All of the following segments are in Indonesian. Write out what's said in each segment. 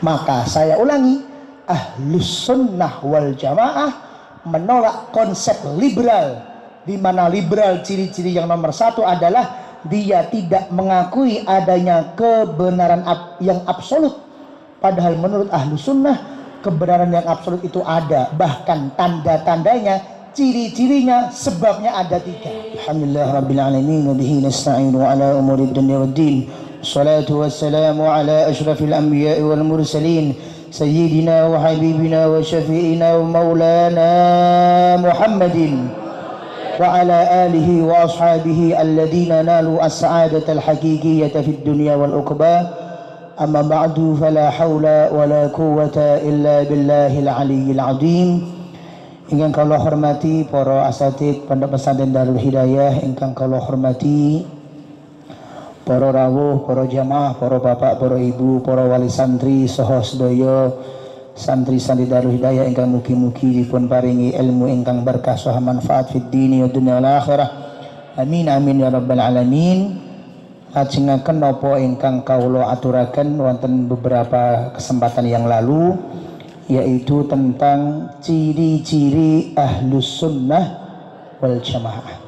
Maka saya ulangi, Ahlus Sunnah wal Jamaah menolak konsep liberal, di mana liberal ciri-ciri yang nomor satu adalah dia tidak mengakui adanya kebenaran yang absolut. Padahal menurut Ahlus Sunnah kebenaran yang absolut itu ada, bahkan tanda-tandanya, ciri-cirinya, sebabnya ada 3. Alhamdulillah Rabbil Alamin, wa bihi nasta'inu ala umuri dunya waddin. Salatu wassalamu ala ashrafil anbiya'i wal mursalin, sayyidina wa habibina wa syafi'ina wa maulana Muhammadin wa ala alihi wa ashabihi alladhina nalu as-sa'adata al-haqiqiyyata fid dunya wal uqba. Amma ba'du, fala hawla wa la quwwata illa billahil aliyyil azim. Ingkang kula hormati para asatidz Pondok Pesantren Darul Hidayah, ingkang kula hormati para rawuh, para jamaah, para bapak, para ibu, para wali santri saha sedaya santri-santri Darul Hidayah ingkang mugi-mugi dipun paringi ilmu ingkang berkah saha manfaat fid dini wa dunya wal akhirah. Amin amin ya rabbal alamin. Ajengaken napa ingkang kawula aturaken wonten beberapa kesempatan yang lalu, yaitu tentang ciri-ciri Ahlus Sunnah wal Jamaah.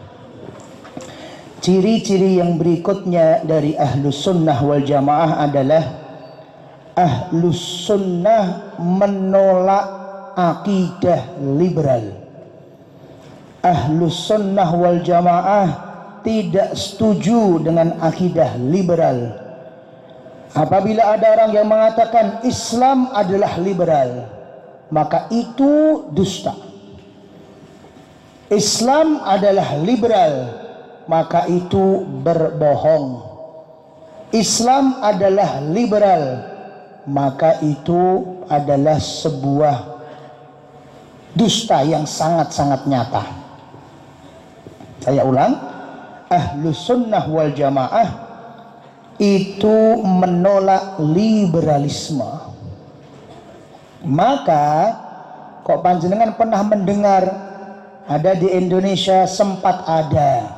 Ciri-ciri yang berikutnya dari Ahlus Sunnah wal Jamaah adalah Ahlus Sunnah menolak akidah liberal. Ahlus Sunnah wal Jamaah tidak setuju dengan akidah liberal. Apabila ada orang yang mengatakan Islam adalah liberal, maka itu dusta. Islam adalah liberal, maka itu berbohong. Islam adalah liberal, maka itu adalah sebuah dusta yang sangat-sangat nyata. Saya ulang, Ahlus Sunnah wal Jamaah itu menolak liberalisme. Maka kok panjenengan pernah mendengar ada di Indonesia, sempat ada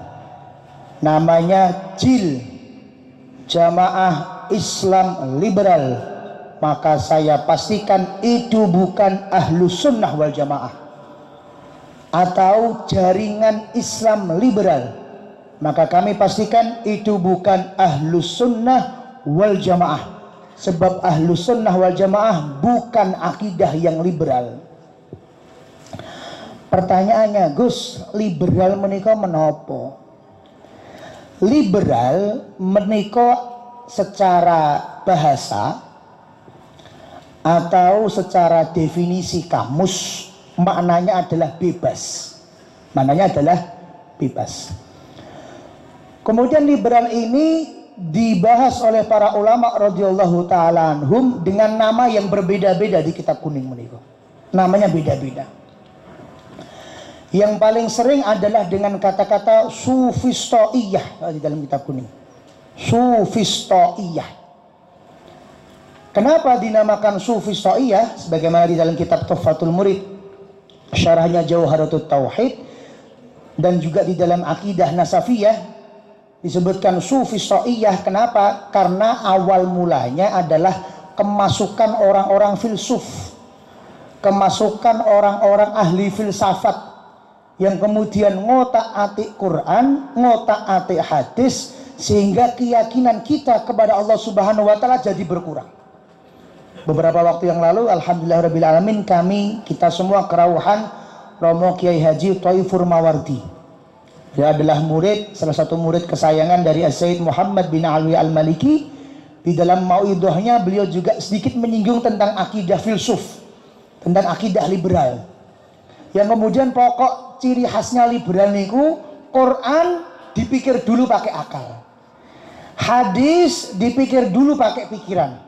namanya JIL, Jamaah Islam Liberal, maka saya pastikan itu bukan Ahlus Sunnah wal Jamaah atau jaringan Islam liberal. Maka kami pastikan itu bukan Ahlus Sunnah wal Jamaah, sebab Ahlus Sunnah wal Jamaah bukan akidah yang liberal. Pertanyaannya, Gus, liberal menika menapa? Liberal menika secara bahasa atau secara definisi kamus maknanya adalah bebas. Maknanya adalah bebas. Kemudian liberal ini dibahas oleh para ulama radhiyallahu taala anhum dengan nama yang berbeda-beda di kitab kuning menika. Namanya beda-beda. Yang paling sering adalah dengan kata-kata sufistoiyah di dalam kitab kuning. Sufistoiyah. Kenapa dinamakan sufistoiyah? Sebagaimana di dalam kitab Tuhfatul Murid, syarahnya Jauharatut Tauhid, dan juga di dalam akidah Nasafiyah disebutkan sufistoiyah. Kenapa? Karena awal mulanya adalah kemasukan orang-orang filsuf, kemasukan orang-orang ahli filsafat yang kemudian ngotak-atik Quran, ngotak-atik hadis, sehingga keyakinan kita kepada Allah Subhanahu wa taala jadi berkurang. Beberapa waktu yang lalu, alhamdulillah rabbil alamin, kita semua kerawuhan Romo Kiai Haji Thaifur Mawardi. Dia adalah salah satu murid kesayangan dari Sayyid Muhammad bin Alwi Al-Maliki. Di dalam mauidhahnya beliau juga sedikit menyinggung tentang akidah filsuf, tentang akidah liberal. Yang kemudian pokok ciri khasnya liberal niku, Quran dipikir dulu pakai akal, hadis dipikir dulu pakai pikiran.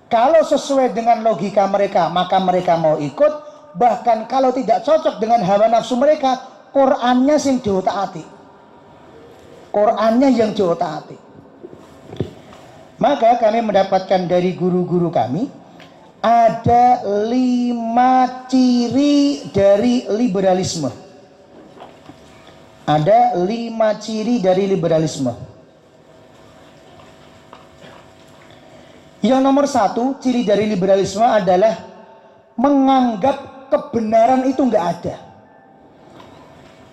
Kalau sesuai dengan logika mereka, maka mereka mau ikut. Bahkan kalau tidak cocok dengan hawa nafsu mereka, Qurannya sing diotak-atik, Qurannya yang diotak-atik. Maka kami mendapatkan dari guru-guru kami ada 5 ciri dari liberalisme. Ada 5 ciri dari liberalisme. Yang nomor satu, ciri dari liberalisme adalah menganggap kebenaran itu nggak ada.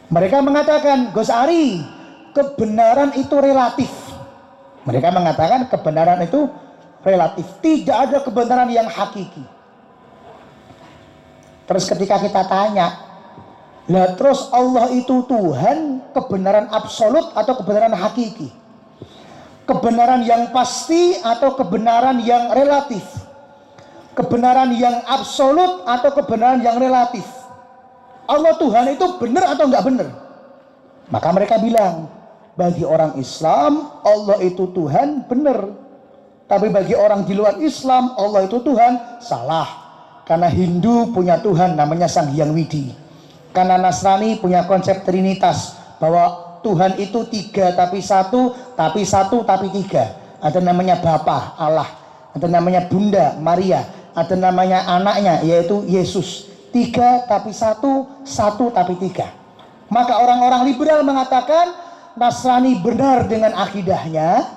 Mereka mengatakan, Gus Ari, kebenaran itu relatif. Mereka mengatakan kebenaran itu relatif. Tidak ada kebenaran yang hakiki. Terus ketika kita tanya, lah terus Allah itu Tuhan, kebenaran absolut atau kebenaran hakiki? Kebenaran yang pasti atau kebenaran yang relatif? Kebenaran yang absolut atau kebenaran yang relatif? Allah Tuhan itu benar atau enggak benar? Maka mereka bilang, bagi orang Islam Allah itu Tuhan benar, tapi bagi orang di luar Islam Allah itu Tuhan salah. Karena Hindu punya Tuhan namanya Sang Hyang Widi, karena Nasrani punya konsep Trinitas, bahwa Tuhan itu tiga tapi satu tapi tiga. Ada namanya Bapa Allah, ada namanya Bunda Maria, ada namanya anaknya yaitu Yesus. Tiga tapi satu, satu tapi tiga. Maka orang-orang liberal mengatakan Nasrani benar dengan akidahnya,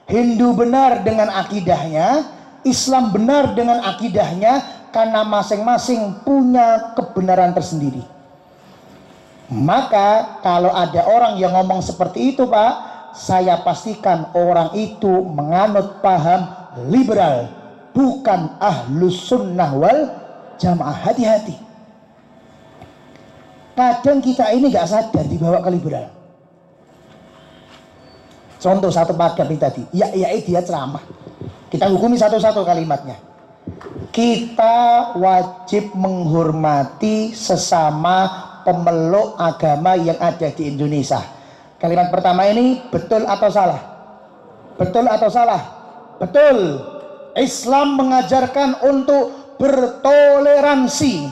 Hindu benar dengan akidahnya, Islam benar dengan akidahnya, karena masing-masing punya kebenaran tersendiri. Maka kalau ada orang yang ngomong seperti itu, Pak, saya pastikan orang itu menganut paham liberal, bukan ahlus sunnah wal jamaah. Hati-hati. Kadang kita ini gak sadar dibawa ke liberal. Contoh satu paragraf ini tadi, dia ceramah. Kita hukumi satu-satu kalimatnya. Kita wajib menghormati sesama pemeluk agama yang ada di Indonesia. Kalimat pertama ini betul atau salah? Betul atau salah? Betul. Islam mengajarkan untuk bertoleransi,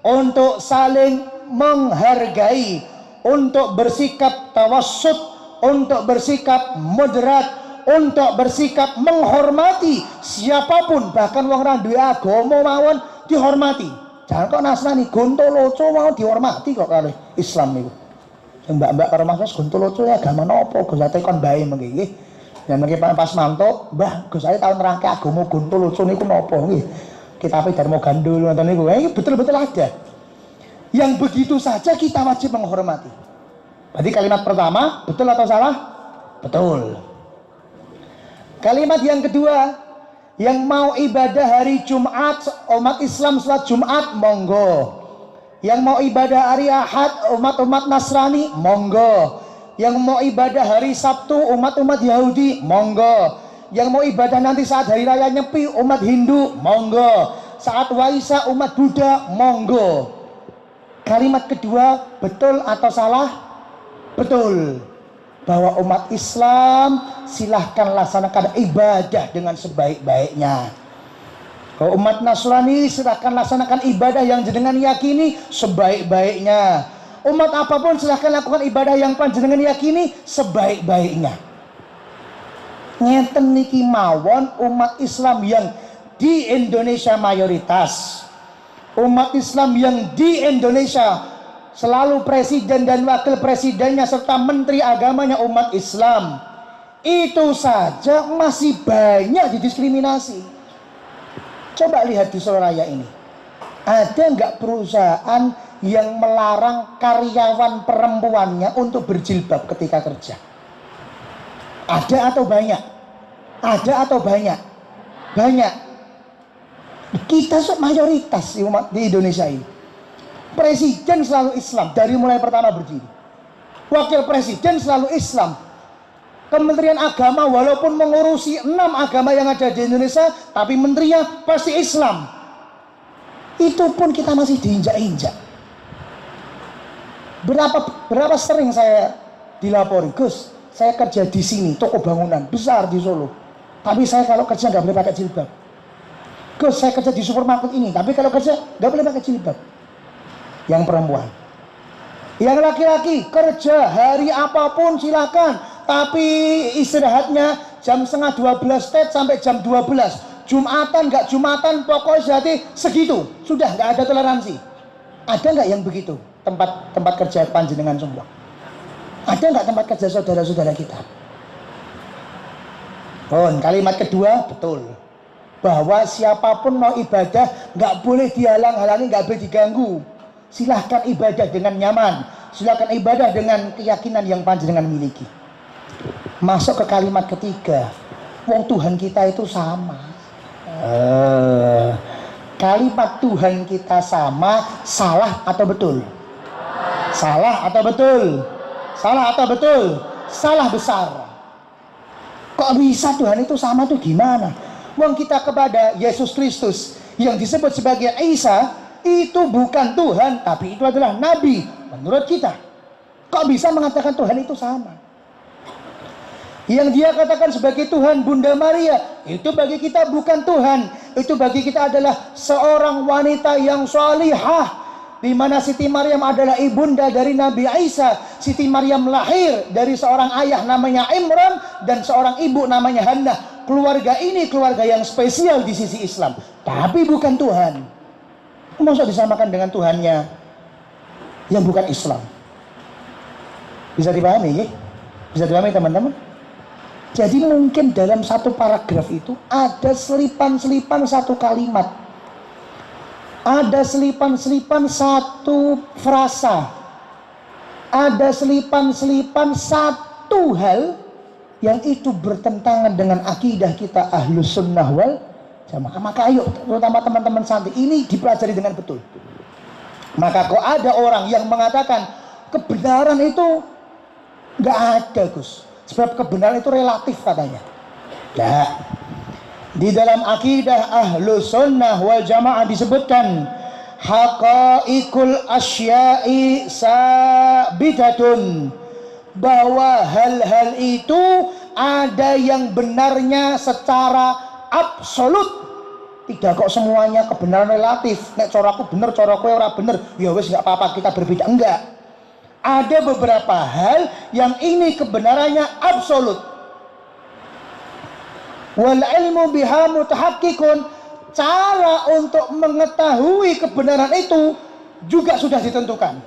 untuk saling menghargai, untuk bersikap tawassut, untuk bersikap moderat, untuk bersikap menghormati siapapun, bahkan wong ra duwe agama mawon dihormati. Jangan kok Nasrani gontoloco mau dihormati kok kali Islam itu. Mbak-mbak karo Mas gontoloco ya agama napa Gus ate kon bae mengki nggih. Ya mengki pas mantuk, Mbah Gus saya tahun nerangke agama gontoloco niku napa nggih. Kitabe Darmo Gandul ngoten niku. Betul-betul ada. Yang begitu saja kita wajib menghormati. Berarti kalimat pertama betul atau salah? Betul. Kalimat yang kedua, yang mau ibadah hari Jumat, umat Islam sholat Jumat, monggo. Yang mau ibadah hari Ahad, umat-umat Nasrani, monggo. Yang mau ibadah hari Sabtu, umat-umat Yahudi, monggo. Yang mau ibadah nanti saat hari raya Nyepi, umat Hindu, monggo. Saat Waisak, umat Buddha, monggo. Kalimat kedua, betul atau salah? Betul. Bahwa umat Islam silahkan laksanakan ibadah dengan sebaik-baiknya. Kalau umat Nasrani silahkan laksanakan ibadah yang jenengan yakini sebaik-baiknya. Umat apapun silahkan lakukan ibadah yang panjenengan yakini sebaik-baiknya. Ngeten niki mawon umat Islam yang di Indonesia mayoritas. Umat Islam yang di Indonesia selalu presiden dan wakil presidennya serta menteri agamanya umat Islam, itu saja masih banyak didiskriminasi. Coba lihat di Surabaya ini, ada nggak perusahaan yang melarang karyawan perempuannya untuk berjilbab ketika kerja? Ada atau banyak? Ada atau banyak? Banyak. Kita mayoritas umat di Indonesia ini. Presiden selalu Islam dari mulai pertama berdiri. Wakil presiden selalu Islam. Kementerian Agama walaupun mengurusi 6 agama yang ada di Indonesia, tapi menterinya pasti Islam. Itu pun kita masih diinjak-injak. Berapa sering saya dilapori, Gus, saya kerja di sini, toko bangunan besar di Solo, tapi saya kalau kerja nggak boleh pakai jilbab. Gus, saya kerja di supermarket ini, tapi kalau kerja nggak boleh pakai jilbab. Yang perempuan, yang laki-laki kerja hari apapun silakan, tapi istirahatnya jam setengah 12 sampai jam 12. Jumatan nggak Jumatan, pokoknya jadi segitu, sudah nggak ada toleransi. Ada nggak yang begitu tempat kerja panjenengan semua? Ada nggak tempat kerja saudara-saudara kita? Kalimat kedua betul. bahwa siapapun mau ibadah nggak boleh dihalang-halangi, nggak boleh diganggu. Silahkan ibadah dengan nyaman, silahkan ibadah dengan keyakinan yang panjenengan miliki. Masuk ke kalimat ketiga, wong Tuhan kita itu sama. Kalimat Tuhan kita sama, salah atau betul? Salah atau betul? Salah atau betul? Salah besar. Kok bisa Tuhan itu sama tuh gimana? Wong kita kepada Yesus Kristus yang disebut sebagai Isa itu bukan Tuhan, tapi itu adalah Nabi menurut kita. Kok bisa mengatakan Tuhan itu sama? Yang dia katakan sebagai Tuhan Bunda Maria itu bagi kita bukan Tuhan, itu bagi kita adalah seorang wanita yang shalihah, di mana Siti Maryam adalah ibunda dari Nabi Isa. Siti Maryam lahir dari seorang ayah namanya Imran dan seorang ibu namanya Hannah. Keluarga ini keluarga yang spesial di sisi Islam, tapi bukan Tuhan. Masa disamakan dengan Tuhannya yang bukan Islam? Bisa dipahami ya? Bisa dipahami teman-teman? Jadi mungkin dalam satu paragraf itu ada selipan-selipan satu kalimat, ada selipan-selipan satu frasa, ada selipan-selipan satu hal yang itu bertentangan dengan akidah kita Ahlus Sunnah wal Jamaah. Maka ayo, terutama teman-teman santri, ini dipelajari dengan betul. Maka kok ada orang yang mengatakan kebenaran itu nggak ada, Gus, sebab kebenaran itu relatif katanya. Nah, di dalam akidah Ahlus Sunnah wal Jamaah disebutkan haqaiqul asya'i sabitatun, bahwa hal-hal itu ada yang benarnya secara absolut. Tidak kok semuanya kebenaran relatif. Nek coraku bener, coraku ora bener, ya wes nggak apa-apa, kita berbeda. Enggak. Ada beberapa hal yang ini kebenarannya absolut. Wal ilmu biha mutahakkikun, cara untuk mengetahui kebenaran itu juga sudah ditentukan.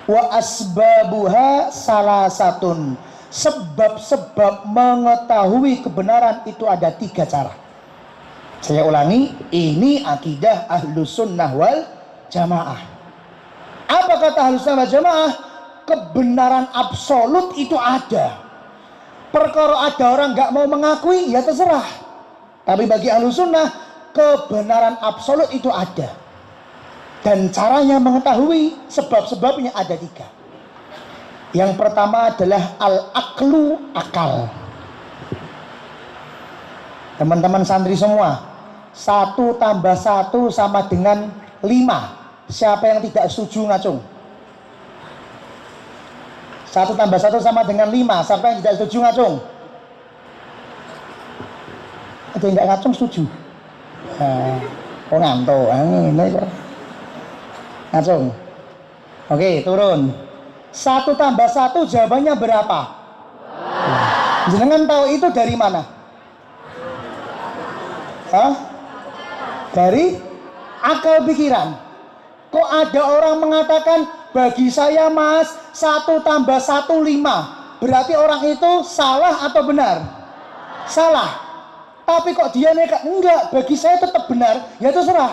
Wa asbabuha salasatun, sebab-sebab mengetahui kebenaran itu ada 3 cara. Saya ulangi, ini akidah Ahlus Sunnah wal Jamaah. Apa kata Ahlus Sunnah wal Jamaah? Kebenaran absolut itu ada. Perkara ada orang nggak mau mengakui, ya terserah. Tapi bagi Ahlus Sunnah, kebenaran absolut itu ada. Dan caranya mengetahui sebab-sebabnya ada 3. Yang pertama adalah al-aqlu, akal. Teman-teman santri semua, 1 tambah 1 sama dengan 5. Siapa yang tidak setuju ngacung? 1 tambah 1 sama dengan 5. Siapa yang tidak setuju ngacung? Ada yang tidak ngacung setuju? Oh ngantuk. Ngacung. Oke, turun. 1 tambah 1 jawabannya berapa? Jangan tahu itu dari mana? Dari akal pikiran. Kok ada orang mengatakan bagi saya mas 1 tambah 1 5, berarti orang itu salah atau benar? Salah. Tapi kok dia nekat? Enggak, bagi saya tetap benar, ya terserah.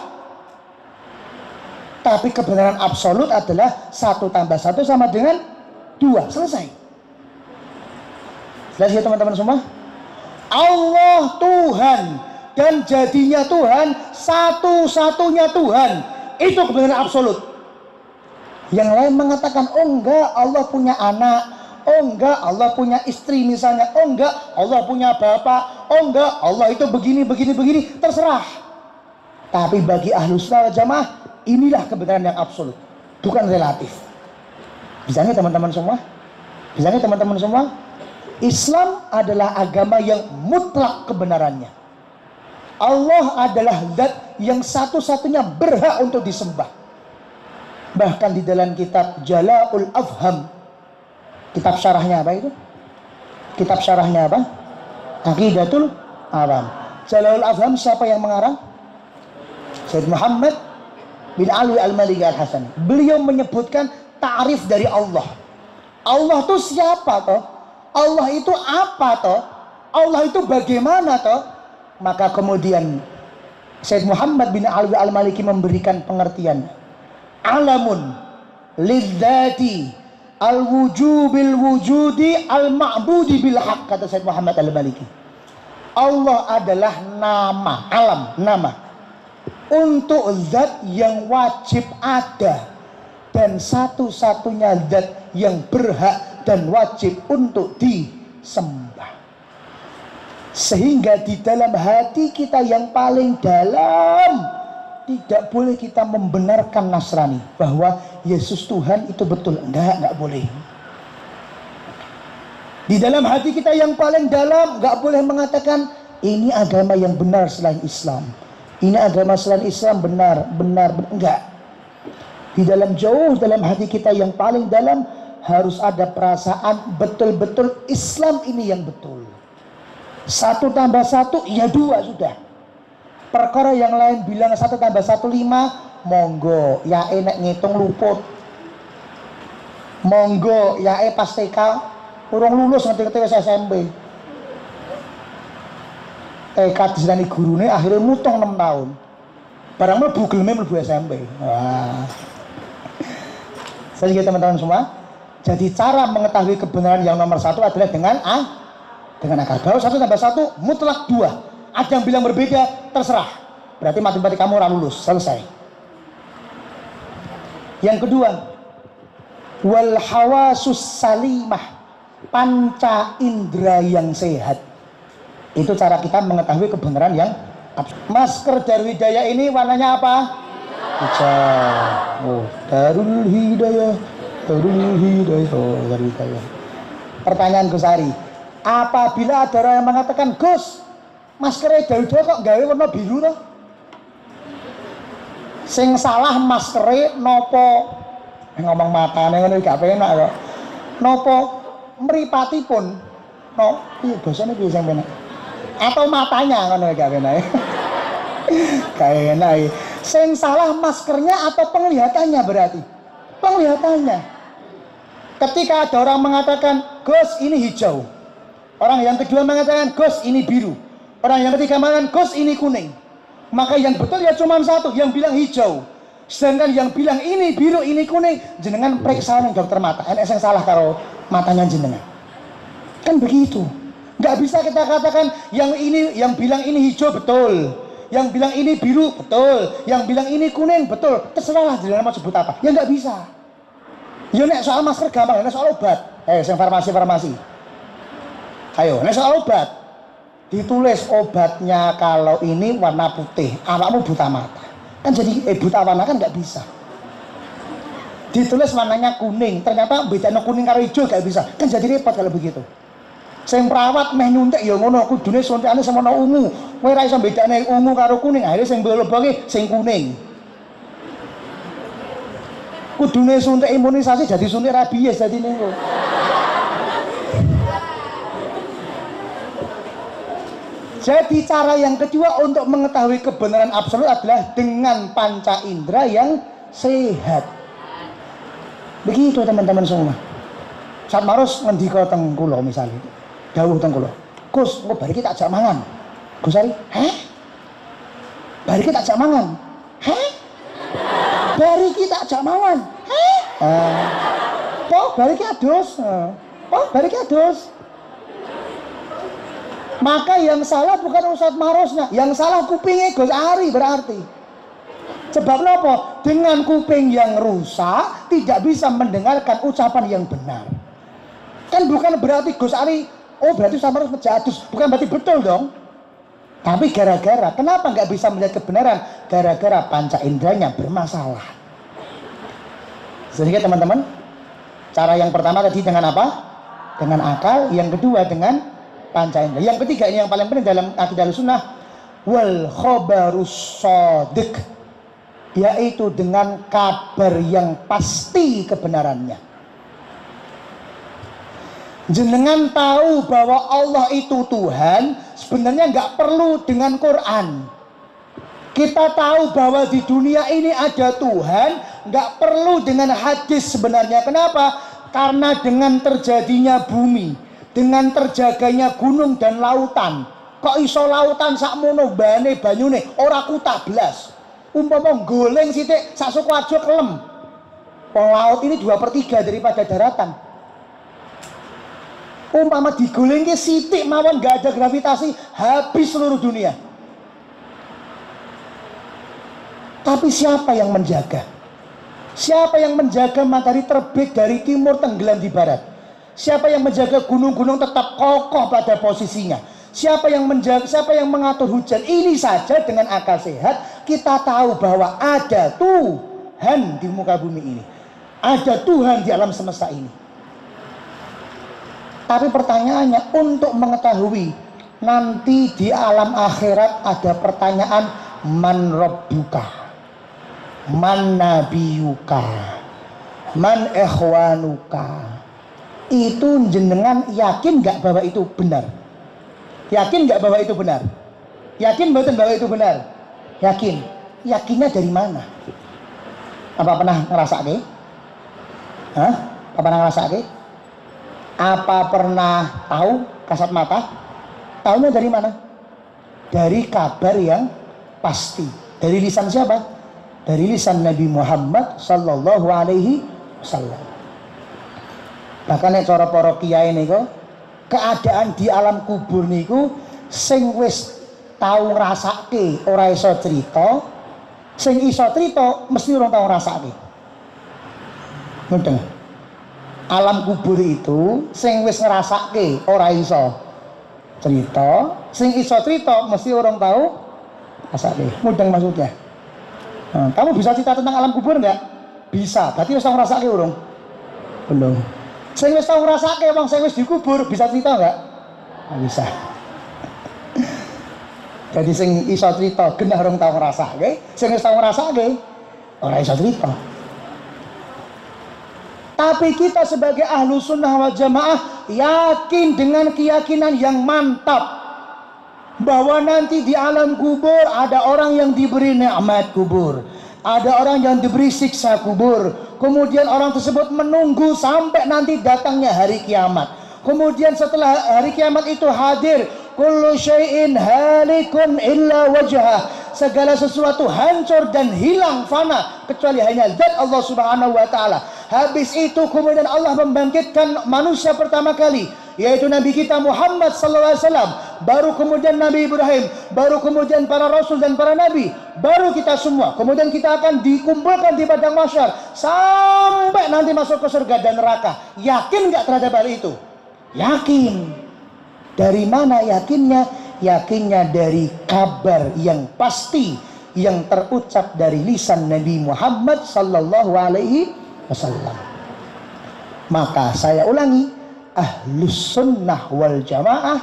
Tapi kebenaran absolut adalah 1 tambah 1 sama dengan 2. Selesai. Jelas ya teman-teman semua? Allah Tuhan dan jadinya Tuhan, satu-satunya Tuhan, itu kebenaran absolut. Yang lain mengatakan, oh enggak, Allah punya anak, oh enggak, Allah punya istri misalnya, oh enggak, Allah punya bapak, oh enggak, Allah itu begini, terserah. Tapi bagi Ahlus Sunnah wal Jamaah, inilah kebenaran yang absolut, bukan relatif. Bisanya teman-teman semua? Bisanya teman-teman semua? Islam adalah agama yang mutlak kebenarannya. Allah adalah zat yang satu-satunya berhak untuk disembah. Bahkan di dalam kitab Jala'ul Afham, kitab syarahnya apa itu? Kitab syarahnya apa? Aqidatul Awam. Jala'ul Afham siapa yang mengarang? Sayyid Muhammad bin Ali Al-Maliki Al-Hasan. Beliau menyebutkan ta'rif dari Allah. Allah itu siapa toh? Allah itu apa toh? Allah itu bagaimana toh? Maka kemudian Sayyid Muhammad bin Alwi al-Maliki memberikan pengertian, alamun lidzati al-wujubil wujudi al-ma'budi bil haq, kata Sayyid Muhammad al-Maliki. Allah adalah nama, alam, nama untuk zat yang wajib ada dan satu-satunya zat yang berhak dan wajib untuk disembah. Sehingga di dalam hati kita yang paling dalam tidak boleh kita membenarkan Nasrani bahwa Yesus Tuhan itu betul. Enggak boleh. Di dalam hati kita yang paling dalam enggak boleh mengatakan ini agama yang benar selain Islam. Ini agama selain Islam benar. Enggak. Di dalam dalam hati kita yang paling dalam harus ada perasaan betul-betul Islam ini yang betul. 1 + 1 ya 2 sudah. Perkara yang lain bilang 1 + 1 5, monggo ya enek ngitung luput. Monggo ya pas TK urung lulus ngerti-ngerti wis SMP. TK disenani gurune akhirnya mutong 6 tahun. Barang mlebu geleme mlebu SMP. Wah. Sehingga teman-teman semua, jadi cara mengetahui kebenaran yang nomor 1 adalah dengan akal. Bahwa 1 + 1 mutlak 2. Ada yang bilang berbeda, terserah. Berarti matematika kamu ora lulus, selesai. Yang kedua, wal hawasus salimah, panca indera yang sehat. Itu cara kita mengetahui kebenaran yang absolut. Masker Darul Hidayah ini warnanya apa? Hijau. Oh, Darul Hidayah. Darul Hidayah. Pertanyaan Gus Ari, apabila ada orang yang mengatakan, Gus, maskernya Darul Hidayah kok gawe warna biru toh? Sing salah maskernya nopo? Ngomong matane ngono gak penak kok. Nopo mripatipun? No, iya basane piye sing penak? Atau matanya ngono gak penak. Gak enak. Sing salah maskernya atau penglihatannya berarti? Penglihatannya. Ketika ada orang mengatakan, Gus ini hijau. Orang yang kedua mengatakan, Gus ini biru. Orang yang ketiga mengatakan, Gus ini kuning. Maka yang betul ya cuma satu, yang bilang hijau. Sedangkan yang bilang ini biru, ini kuning, jenengan periksa ning dokter mata. Enek sing salah karo matanya jenengan. Kan begitu. Nggak bisa kita katakan yang bilang ini hijau betul. Yang bilang ini biru betul, yang bilang ini kuning betul, terserahlah jenengan mau sebut apa. Ya nggak bisa. Ya nek soal masker gampang, nek soal obat, yang farmasi. Ayo, nek soal obat, ditulis obatnya kalau ini warna putih, awakmu buta mata, kan jadi buta warna kan nggak bisa. Ditulis warnanya kuning, ternyata bedanya kuning karo hijau nggak bisa, kan jadi repot kalau begitu. Sing perawat meh nyuntik ya ngono, kudune suntikane semono ungu. Kowe ora iso bedakne ungu karo kuning, akhire sing mbok-mbok sing kuning. Kudune suntik imunisasi jadi suntik rabies dadi niku. Jadi cara yang kedua untuk mengetahui kebenaran absolut adalah dengan panca indera yang sehat. Begitu teman-teman semua. Saat Maros ngendika teng kula misalnya. Dawuh teng kula, Gus, engko bar iki tak jak mangan. Gus Ari, heh? Bar iki tak jak mangan. Heh? Bar iki tak jak mangan. Heh? Po, bar iki adus. Po, bar iki adus. Maka yang salah bukan Ustadz Marosnya, yang salah kupingnya Gus Ari berarti. Sebab apa? Dengan kuping yang rusak tidak bisa mendengarkan ucapan yang benar. Kan bukan berarti Gus Ari berarti sama harus menjadus, bukan berarti betul dong. Tapi gara-gara, kenapa nggak bisa melihat kebenaran? Gara-gara panca inderanya bermasalah. Sehingga teman-teman, cara yang pertama tadi dengan apa? Dengan akal. Yang kedua dengan panca indera. Yang ketiga ini yang paling penting dalam akidah sunnah, wal khobarus shadiq, yaitu dengan kabar yang pasti kebenarannya. Jenengan tahu bahwa Allah itu Tuhan, sebenarnya nggak perlu dengan Quran. Kita tahu bahwa di dunia ini ada Tuhan, nggak perlu dengan hadis sebenarnya. Kenapa? Karena dengan terjadinya bumi, dengan terjaganya gunung dan lautan, kok iso lautan sakmono bane banyune ora kutak blas. Umpama goleng sithik sak Sukoharjo kelem. Laut ini 2/3 daripada daratan. Umpama digolengke sithik mawon gak ada gravitasi, habis seluruh dunia. Tapi siapa yang menjaga? Siapa yang menjaga matahari terbit dari timur tenggelam di barat? Siapa yang menjaga gunung-gunung tetap kokoh pada posisinya? Siapa yang menjaga, siapa yang mengatur hujan? Ini saja dengan akal sehat kita tahu bahwa ada Tuhan di muka bumi ini. Ada Tuhan di alam semesta ini. Tapi pertanyaannya, untuk mengetahui nanti di alam akhirat ada pertanyaan, man rabbuka, man nabiyuka, man ikhwanuka. Itu jenengan yakin gak bahwa itu benar? Yakin gak bahwa itu benar? Yakin betul bahwa itu benar? Yakin. Yakinnya dari mana? Apa pernah ngerasake? Hah? Apa pernah ngerasake? Apa pernah tahu kasat mata? Tahunya dari mana? Dari kabar yang pasti. Dari lisan siapa? Dari lisan Nabi Muhammad sallallahu alaihi wasallam. Bahkan cara para kiai niku, keadaan di alam kubur niku sing wis tau ngrasake ora iso cerita, sing iso cerita mesti ora tau ngrasake. Ngoten. Alam kubur itu sing wis ngrasake ora iso cerita, sing iso cerita mesti orang tahu ngrasake. Mudeng maksudnya. Nah, kamu bisa cerita tentang alam kubur enggak? Bisa. Berarti wis tau ngrasake urung? Belum. Sing wis tau ngrasake wong sing wis dikubur bisa cerita enggak? Nggak bisa. Jadi sing iso cerita genah orang tau ngrasake, sing wis tau ngrasake ora iso cerita. Tapi kita sebagai ahlu sunnah wal jamaah yakin dengan keyakinan yang mantap bahwa nanti di alam kubur ada orang yang diberi nikmat kubur, ada orang yang diberi siksa kubur, kemudian orang tersebut menunggu sampai nanti datangnya hari kiamat. Kemudian setelah hari kiamat itu hadir, kullu syai'in halikun illa wajhah, segala sesuatu hancur dan hilang fana kecuali hanya zat Allah Subhanahu wa taala. Habis itu kemudian Allah membangkitkan manusia pertama kali, yaitu Nabi kita Muhammad sallallahu alaihi wasallam, baru kemudian Nabi Ibrahim, baru kemudian para rasul dan para nabi, baru kita semua. Kemudian kita akan dikumpulkan di padang mahsyar sampai nanti masuk ke surga dan neraka. Yakin nggak terhadap hal itu? Yakin. Dari mana yakinnya? Yakinnya dari kabar yang pasti yang terucap dari lisan Nabi Muhammad sallallahu alaihi wasallam. Maka saya ulangi, Ahlus Sunnah wal Jamaah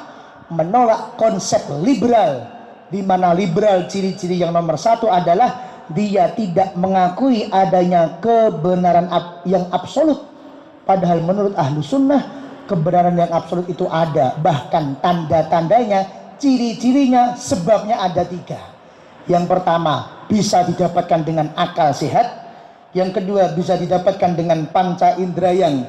menolak konsep liberal, di mana liberal ciri-ciri yang nomor satu adalah dia tidak mengakui adanya kebenaran yang absolut. Padahal menurut Ahlus Sunnah kebenaran yang absolut itu ada, bahkan tanda-tandanya, ciri-cirinya, sebabnya ada 3. Yang pertama bisa didapatkan dengan akal sehat, yang kedua bisa didapatkan dengan panca indera yang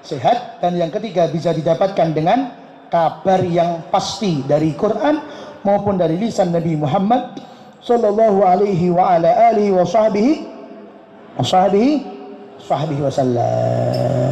sehat, dan yang ketiga bisa didapatkan dengan kabar yang pasti dari Quran maupun dari lisan Nabi Muhammad sallallahu alaihi wa ala alihi wa sahbihi wasallam.